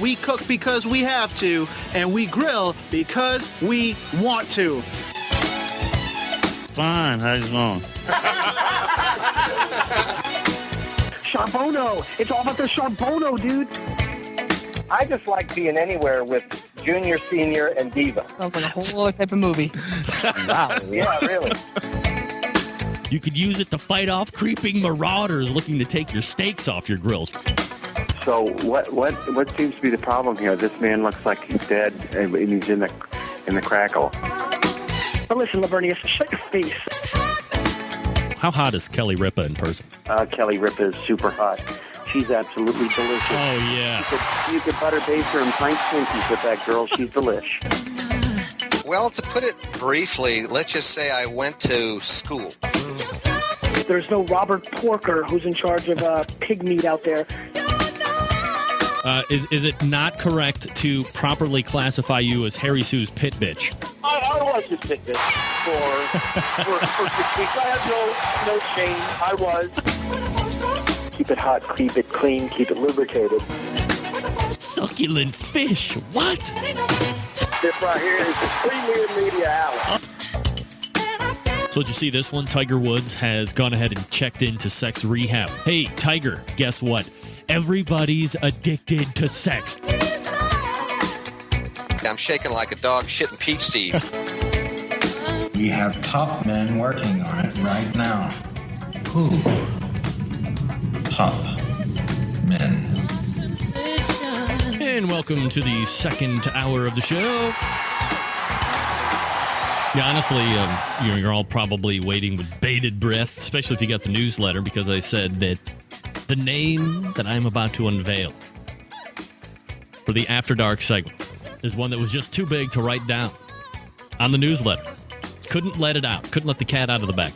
We cook because we have to, and we grill because we want to. Fine, how's it going? Charbono. It's all about the Charbono, dude. I just like being anywhere with Junior, Senior, and Diva. Sounds like a whole other type of movie. Wow. Yeah, really. You could use it to fight off creeping marauders looking to take your steaks off your grills. So what seems to be the problem here? This man looks like he's dead, and he's in the crackle. But listen, Lavernius, shut your face. How hot is Kelly Ripa in person? Kelly Ripa is super hot. She's absolutely delicious. Oh, yeah. You could butter base her and pint Twinkies with that girl. She's delish. Well, to put it briefly, let's just say I went to school. There's no Robert Porker who's in charge of pig meat out there. Is it not correct to properly classify you as Harry Sue's pit bitch? I was his pit bitch for 6 weeks. I have no shame. I was. Keep it hot, keep it clean, keep it lubricated. Succulent fish. What? This right here is the premier media outlet. So did you see this one? Tiger Woods has gone ahead and checked into sex rehab. Hey, Tiger, guess what? Everybody's addicted to sex. I'm shaking like a dog shitting peach seeds. We have top men working on it right now. Who? Top men. And welcome to the second hour of the show. Yeah, honestly, you're all probably waiting with bated breath, especially if you got the newsletter, because I said that the name that I'm about to unveil for the After Dark segment is one that was just too big to write down on the newsletter. Couldn't let it out. Couldn't let the cat out of the bag.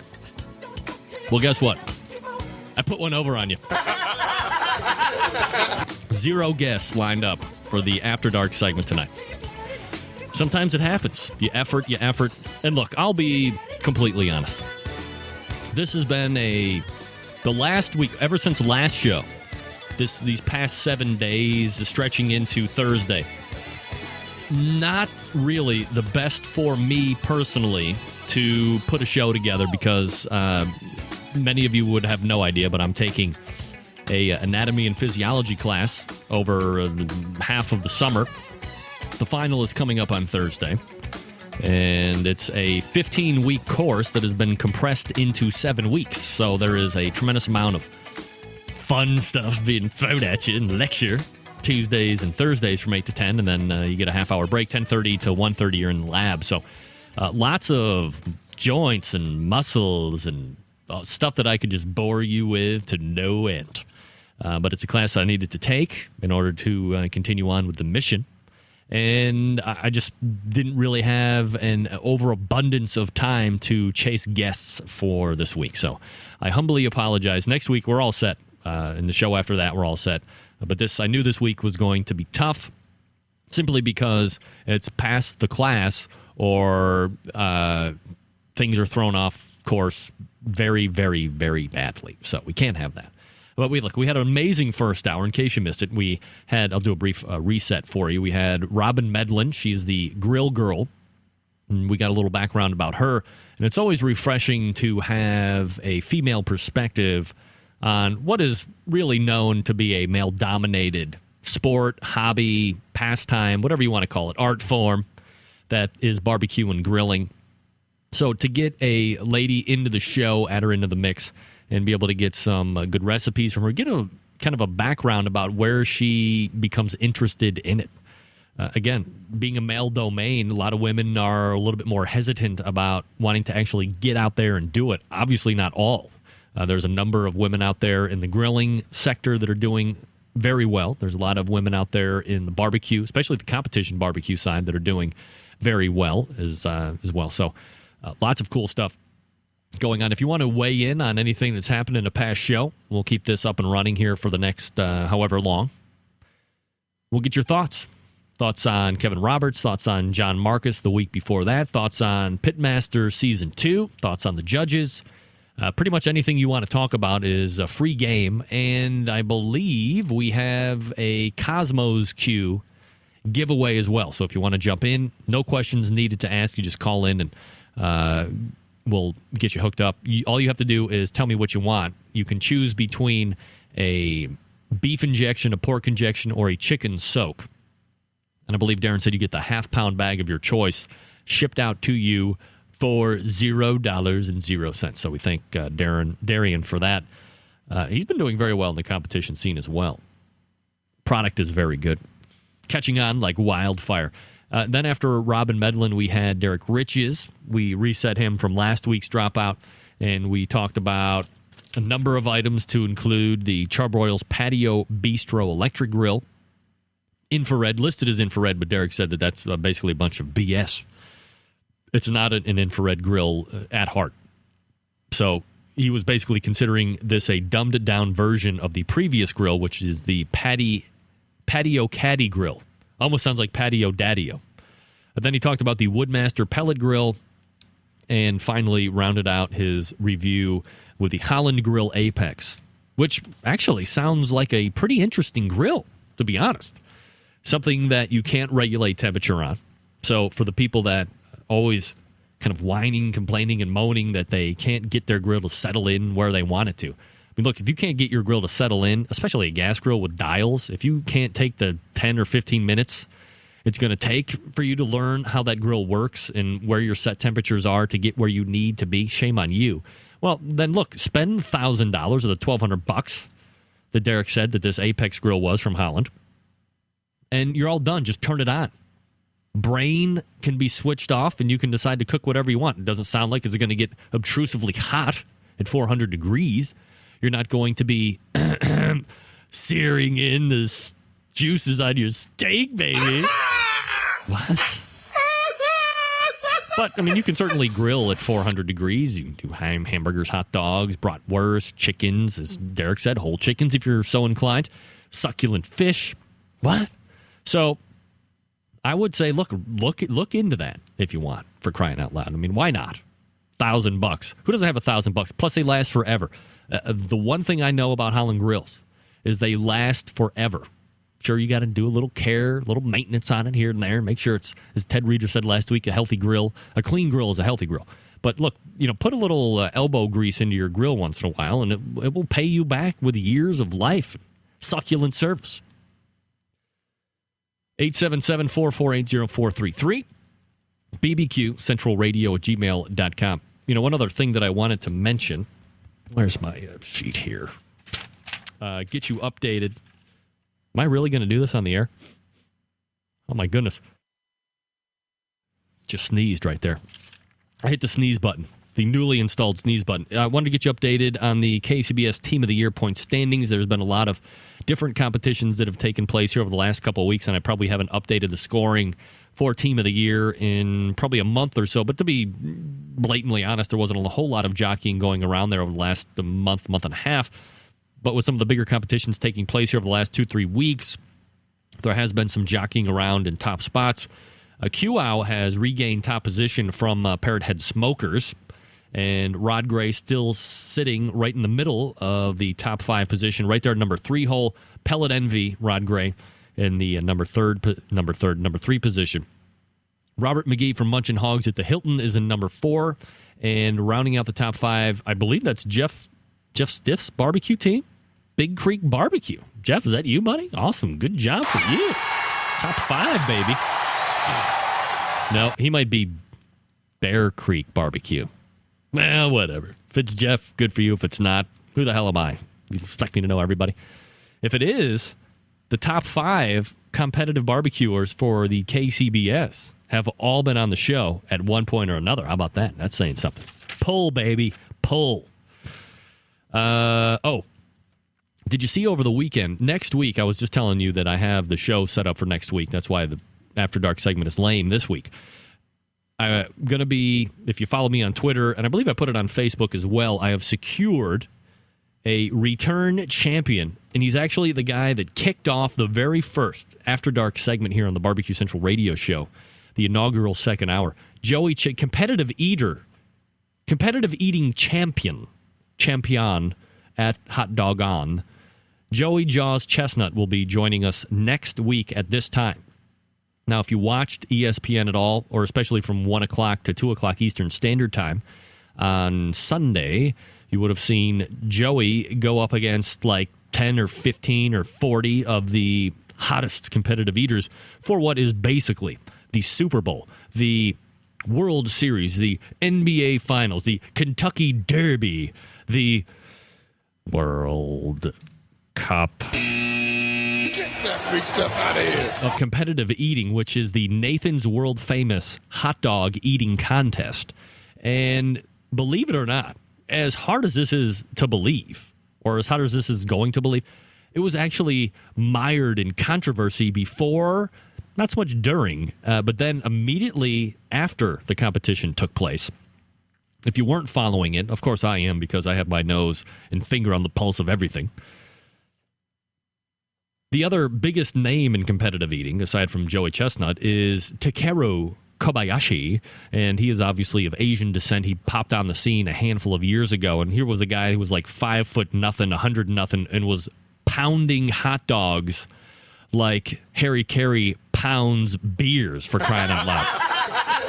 Well, guess what? I put one over on you. 0 guests lined up for the After Dark segment tonight. Sometimes it happens. You effort. And look, I'll be completely honest. This has been the last week, ever since last show, these past 7 days, stretching into Thursday, not really the best for me personally to put a show together because many of you would have no idea, but I'm taking a anatomy and physiology class over half of the summer. The final is coming up on Thursday, and it's a 15-week course that has been compressed into 7 weeks. So there is a tremendous amount of fun stuff being thrown at you in lecture Tuesdays and Thursdays from 8 to 10, and then you get a half-hour break, 10:30 to 1:30 you're in the lab. So lots of joints and muscles and stuff that I could just bore you with to no end. But it's a class I needed to take in order to continue on with the mission. And I just didn't really have an overabundance of time to chase guests for this week. So I humbly apologize. Next week, we're all set. In the show after that, we're all set. But I knew this week was going to be tough simply because it's past the class or things are thrown off course very, very, very badly. So we can't have that. But we had an amazing first hour. In case you missed it, I'll do a brief reset for you. We had Robin Medlin. She's the grill girl. And we got a little background about her. And it's always refreshing to have a female perspective on what is really known to be a male-dominated sport, hobby, pastime, whatever you want to call it, art form that is barbecue and grilling. So to get a lady into the show, add her into the mix, and be able to get some good recipes from her, get a kind of a background about where she becomes interested in it. Again, being a male domain, a lot of women are a little bit more hesitant about wanting to actually get out there and do it. Obviously not all. There's a number of women out there in the grilling sector that are doing very well. There's a lot of women out there in the barbecue, especially the competition barbecue side, that are doing very well as well. So lots of cool stuff going on. If you want to weigh in on anything that's happened in a past show, we'll keep this up and running here for the next however long. We'll get your thoughts. Thoughts on Kevin Roberts, thoughts on John Marcus the week before that, thoughts on Pitmaster Season 2, thoughts on the judges. Pretty much anything you want to talk about is a free game, and I believe we have a Cosmos Q giveaway as well. So if you want to jump in, no questions needed to ask. You just call in and we'll get you hooked up. All you have to do is tell me what you want. You can choose between a beef injection, a pork injection, or a chicken soak. And I believe Darren said you get the half-pound bag of your choice shipped out to you for $0.00. So we thank Darian for that. He's been doing very well in the competition scene as well. Product is very good. Catching on like wildfire. Then after Robin Medlin, we had Derek Riches. We reset him from last week's dropout, and we talked about a number of items to include the Charbroil's Patio Bistro Electric Grill. Infrared, listed as infrared, but Derek said that that's basically a bunch of BS. It's not an infrared grill at heart. So he was basically considering this a dumbed-down version of the previous grill, which is the Patio Caddy Grill. Almost sounds like Patio Daddy-O. But then he talked about the Woodmaster Pellet Grill and finally rounded out his review with the Holland Grill Apex, which actually sounds like a pretty interesting grill, to be honest. Something that you can't regulate temperature on. So for the people that always kind of whining, complaining, and moaning that they can't get their grill to settle in where they want it to. I mean, look, if you can't get your grill to settle in, especially a gas grill with dials, if you can't take the 10 or 15 minutes it's going to take for you to learn how that grill works and where your set temperatures are to get where you need to be, shame on you. Well, then look, spend $1,000 or the $1,200 that Derek said that this Apex grill was from Holland, and you're all done. Just turn it on. Brain can be switched off, and you can decide to cook whatever you want. It doesn't sound like it's going to get obtrusively hot at 400 degrees. You're not going to be searing in the juices on your steak, baby. What? But, I mean, you can certainly grill at 400 degrees. You can do hamburgers, hot dogs, bratwurst, chickens, as Derek said, whole chickens if you're so inclined, succulent fish. What? So I would say, look into that if you want, for crying out loud. I mean, why not? $1,000. Who doesn't have $1,000? Plus, they last forever. The one thing I know about Holland grills is they last forever. Sure, you got to do a little care, a little maintenance on it here and there. Make sure it's, as Ted Reeder said last week, a healthy grill. A clean grill is a healthy grill. But look, put a little elbow grease into your grill once in a while, and it will pay you back with years of life. Succulent service. 877-448-0433. BBQ Central Radio at gmail.com. One other thing that I wanted to mention. Where's my sheet here? Get you updated. Am I really going to do this on the air? Oh, my goodness. Just sneezed right there. I hit the sneeze button, the newly installed sneeze button. I wanted to get you updated on the KCBS Team of the Year point standings. There's been a lot of different competitions that have taken place here over the last couple of weeks, and I probably haven't updated the scoring for Team of the Year in probably a month or so. But to be blatantly honest, there wasn't a whole lot of jockeying going around there over the last month and a half. But with some of the bigger competitions taking place here over the last 2-3 weeks, there has been some jockeying around in top spots. QOW has regained top position from Parrot Head Smokers, and Rod Gray still sitting right in the middle of the top 5 position, right there at number 3 hole. Pellet Envy, Rod Gray, in the number 3 position. Robert McGee from Munchin Hogs at the Hilton is in number 4, and rounding out the top 5, I believe that's Jeff Stiff's barbecue team. Big Creek Barbecue. Jeff, is that you, buddy? Awesome. Good job for you. Top 5, baby. No, he might be Bear Creek Barbecue. Well, whatever. If it's Jeff, good for you. If it's not, who the hell am I? You expect me to know everybody? If it is, the top 5 competitive barbecuers for the KCBS have all been on the show at one point or another. How about that? That's saying something. Pull, baby. Pull. Did you see over the weekend? Next week, I was just telling you that I have the show set up for next week. That's why the After Dark segment is lame this week. I'm going to be, if you follow me on Twitter, and I believe I put it on Facebook as well, I have secured a return champion, and he's actually the guy that kicked off the very first After Dark segment here on the Barbecue Central radio show, the inaugural second hour. Joey Chick, competitive eating champion. champion at Hot Dog On, Joey Jaws Chestnut, will be joining us next week at this time. Now, if you watched ESPN at all, or especially from 1 o'clock to 2 o'clock Eastern Standard Time on Sunday, you would have seen Joey go up against like 10 or 15 or 40 of the hottest competitive eaters for what is basically the Super Bowl, the World Series, the NBA Finals, the Kentucky Derby, the World Cup of competitive eating, which is the Nathan's World Famous Hot Dog Eating Contest. And believe it or not, as hard as this is to believe, or as hard as this is going to believe, it was actually mired in controversy before, not so much during, but then immediately after the competition took place. If you weren't following it, of course I am, because I have my nose and finger on the pulse of everything. The other biggest name in competitive eating, aside from Joey Chestnut, is Takeru Kobayashi, and he is obviously of Asian descent. He popped on the scene a handful of years ago, and here was a guy who was like 5'0", 100, and was pounding hot dogs like Harry Carey pounds beers, for crying out loud.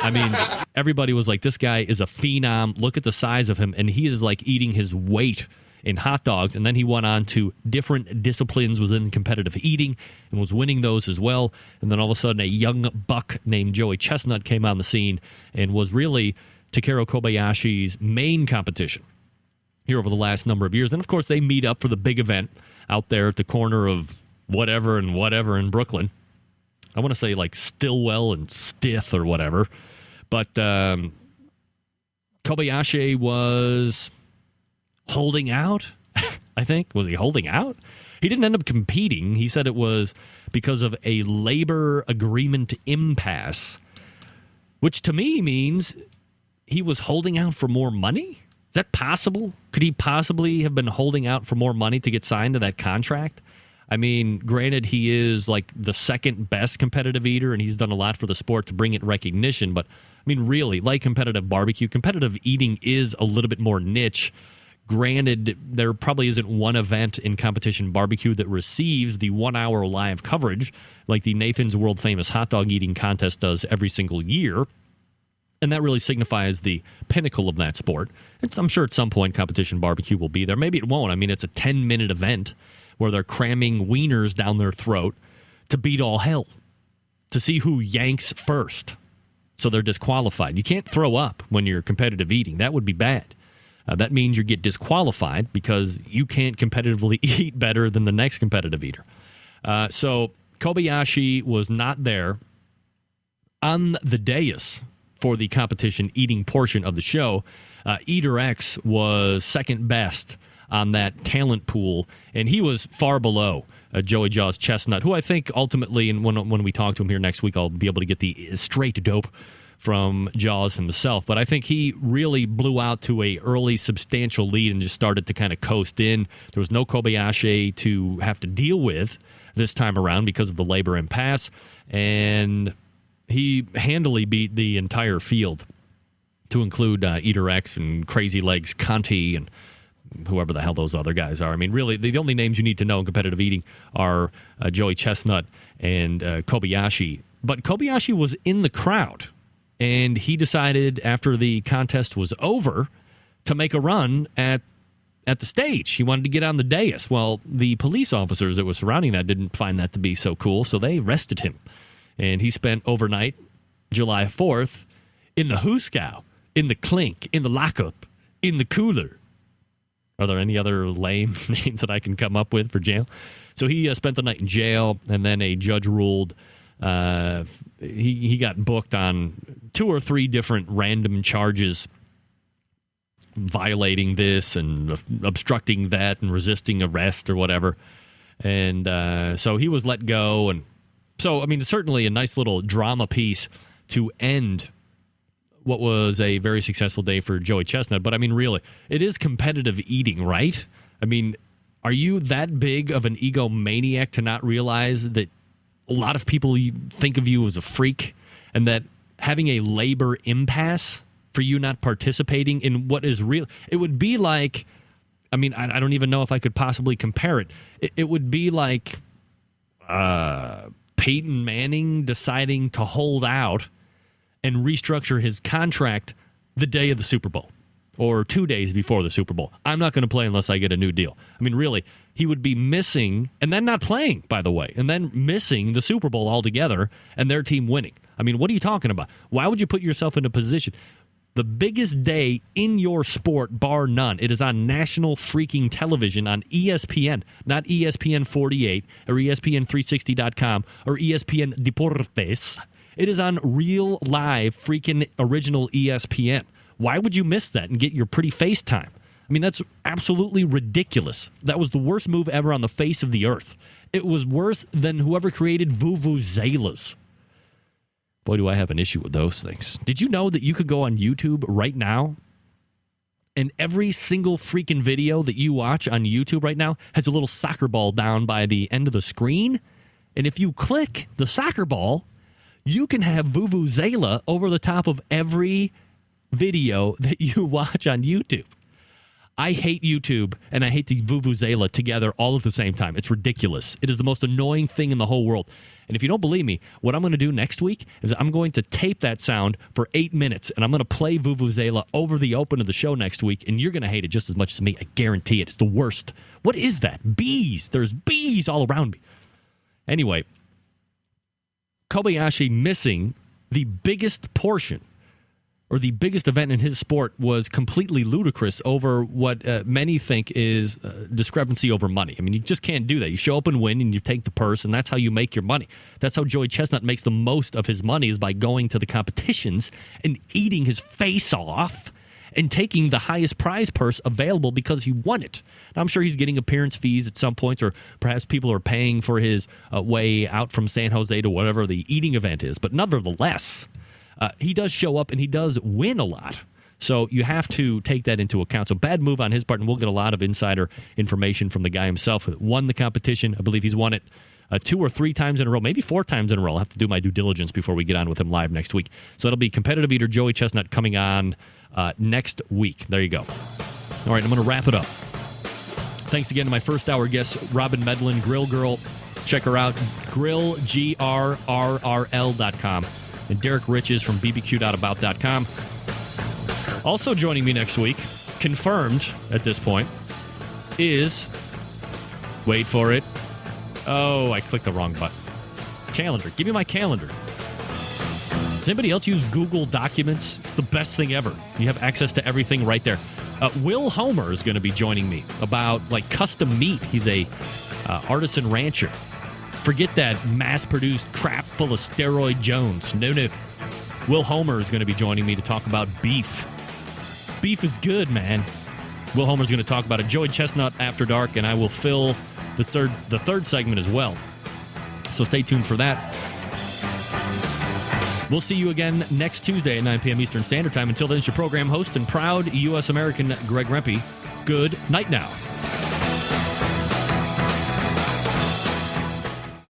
I mean, everybody was like, this guy is a phenom. Look at the size of him, and he is like eating his weight in hot dogs. And then he went on to different disciplines within competitive eating and was winning those as well. And then all of a sudden, a young buck named Joey Chestnut came on the scene and was really Takeru Kobayashi's main competition here over the last number of years. And of course, they meet up for the big event out there at the corner of whatever and whatever in Brooklyn. I want to say like Stillwell and Stith or whatever. But Kobayashi was holding out, I think. Was he holding out? He didn't end up competing. He said it was because of a labor agreement impasse, which to me means he was holding out for more money. Is that possible? Could he possibly have been holding out for more money to get signed to that contract? I mean, granted, he is like the second best competitive eater, and he's done a lot for the sport to bring it recognition. But, I mean, really, like competitive barbecue, competitive eating is a little bit more niche. Granted, there probably isn't one event in competition barbecue that receives the 1 hour live coverage like the Nathan's World Famous Hot Dog Eating Contest does every single year. And that really signifies the pinnacle of that sport. I'm sure at some point competition barbecue will be there. Maybe it won't. I mean, it's a 10-minute event where they're cramming wieners down their throat to beat all hell, to see who yanks first. So they're disqualified. You can't throw up when you're competitive eating. That would be bad. That means you get disqualified because you can't competitively eat better than the next competitive eater. So Kobayashi was not there on the dais for the competition eating portion of the show. Eater X was second best on that talent pool, and he was far below Joey Jaws Chestnut, who I think ultimately, and when we talk to him here next week, I'll be able to get the straight dope from Jaws himself. But I think he really blew out to a early substantial lead and just started to kind of coast in. There was no Kobayashi to have to deal with this time around because of the labor impasse, and he handily beat the entire field, to include Eater X and Crazy Legs Conti and whoever the hell those other guys are. I mean, really, the only names you need to know in competitive eating are Joey Chestnut and Kobayashi. But Kobayashi was in the crowd, and he decided after the contest was over to make a run at the stage. He wanted to get on the dais. Well, the police officers that were surrounding that didn't find that to be so cool, so they arrested him. And he spent overnight, July 4th, in the Hooskow, in the Clink, in the Lockup, in the Cooler. Are there any other lame names that I can come up with for jail? So he spent the night in jail, and then a judge ruled he got booked on 2 or 3 different random charges, violating this and obstructing that and resisting arrest or whatever. And so he was let go. And so, I mean, certainly a nice little drama piece to end what was a very successful day for Joey Chestnut. But I mean, really, it is competitive eating, right? I mean, are you that big of an egomaniac to not realize that a lot of people think of you as a freak, and that having a labor impasse for you not participating in what is real, it would be like I mean, I don't even know if I could possibly compare it. It would be like Peyton Manning deciding to hold out and restructure his contract the day of the Super Bowl or 2 days before the Super Bowl. I'm not going to play unless I get a new deal. I mean, really, he would be missing, and then not playing, by the way, and then missing the Super Bowl altogether and their team winning. I mean, what are you talking about? Why would you put yourself in a position? The biggest day in your sport, bar none. It is on national freaking television on ESPN, not ESPN 48 or ESPN360.com or ESPN Deportes. It is on real, live, freaking original ESPN. Why would you miss that and get your pretty face time? I mean, that's absolutely ridiculous. That was the worst move ever on the face of the earth. It was worse than whoever created vuvuzelas. Boy, do I have an issue with those things. Did you know that you could go on YouTube right now and every single freaking video that you watch on YouTube right now has a little soccer ball down by the end of the screen? And if you click the soccer ball, you can have vuvuzela over the top of every video that you watch on YouTube. I hate YouTube and I hate the vuvuzela together all at the same time. It's ridiculous. It is the most annoying thing in the whole world. And if you don't believe me, what I'm going to do next week is I'm going to tape that sound for 8 minutes and I'm going to play vuvuzela over the open of the show next week, and you're going to hate it just as much as me. I guarantee it. It's the worst. What is that? Bees. There's bees all around me. Anyway, Kobayashi missing the biggest portion or the biggest event in his sport was completely ludicrous over what many think is discrepancy over money. I mean, you just can't do that. You show up and win, and you take the purse, and that's how you make your money. That's how Joey Chestnut makes the most of his money, is by going to the competitions and eating his face off and taking the highest prize purse available because he won it. Now, I'm sure he's getting appearance fees at some points, or perhaps people are paying for his way out from San Jose to whatever the eating event is. But nevertheless, he does show up and he does win a lot. So you have to take that into account. So bad move on his part, and we'll get a lot of insider information from the guy himself who won the competition. I believe he's won it 2 or 3 times in a row, maybe 4 times in a row. I'll have to do my due diligence before we get on with him live next week. So it'll be competitive eater Joey Chestnut coming on next week. There you go. All right, I'm going to wrap it up. Thanks again to my first hour guest, Robin Medlin, Grill Girl. Check her out, grillgrrrl.com. And Derek Riches from bbq.about.com. Also joining me next week, confirmed at this point, is, wait for it. Oh, I clicked the wrong button. Calendar. Give me my calendar. Does anybody else use Google Documents? It's the best thing ever. You have access to everything right there. Will Homer is going to be joining me about custom meat. He's a artisan rancher. Forget that mass-produced crap full of steroid Jones. No. Will Homer is going to be joining me to talk about beef. Beef is good, man. Will Homer is going to talk about it. Joey Chestnut After Dark, and I will fill the third segment as well. So stay tuned for that. We'll see you again next Tuesday at 9 p.m. Eastern Standard Time. Until then, it's your program host and proud U.S. American Greg Rempe. Good night now.